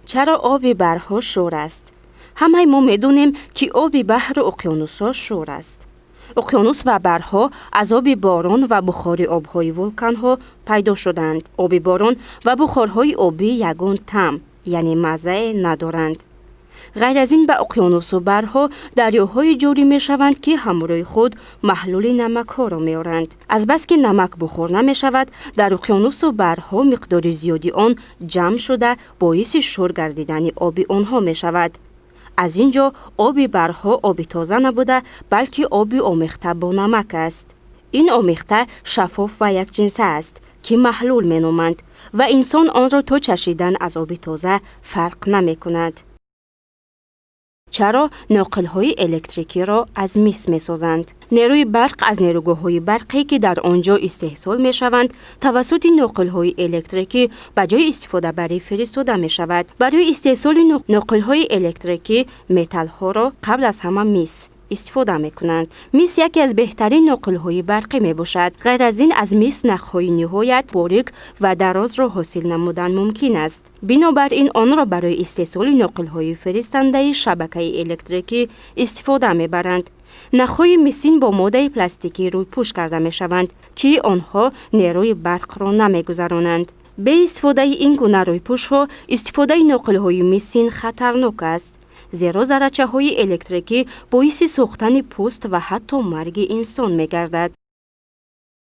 چرا آب برها شور است؟ همه ما میدونیم که آب بحر و اقیانوس‌ها شور است. اقیانوس و برها از آب باران و بخار آبهای ولکان‌ها پیدا شدند. آب باران و بخارهای آبی یگان طعم، یعنی مزه ندارند. غیر از این به اقیانوس و برها دریاهای جاری می شوند که همراه خود محلول نمک ها را می آورند. از بس که نمک بخار نمی شود، در اقیانوس و برها مقدار زیادی آن جمع شده باعث شور گردیدن آب آنها می شود. از اینجا آب برها آب تازه نبوده بلکه آب آمیخته با نمک است. این آمیخته شفاف و یک جنسه است که محلول می نامند و انسان آن را تا چشیدن از آب تازه فرق نمی کند. چرا ناقل‌های الکتریکی را از مس می‌سازند؟ نیروی برق از نیروگاه‌های برقی که در آنجا استحصال می‌شوند توسط ناقل‌های الکتریکی به جای استفاده برای فرستاده می‌شود. برای استحصال ناقل‌های الکتریکی متال‌ها را قبل از همه مس استفاده می‌کنند. مس یکی از بهترین ناقل‌های برقی می‌باشد. غیر از این از مس نخ‌های نهایت باریک و دراز را حاصل نمودن ممکن است. بنابراین آن را برای استحصال ناقل‌های فرستنده شبکه الکتریکی استفاده می‌برند. نخ‌های مسین با ماده پلاستیکی روی پوش کرده می‌شوند که آنها نیروی برق را نمی‌گذرانند. به استفاده این گونه روی پوش‌ها استفاده ناقل‌های مسین خطرناک است. زیرا ذره‌های الکتریکی باعث سوختن پوست و حتی مرگ انسان می‌گردد.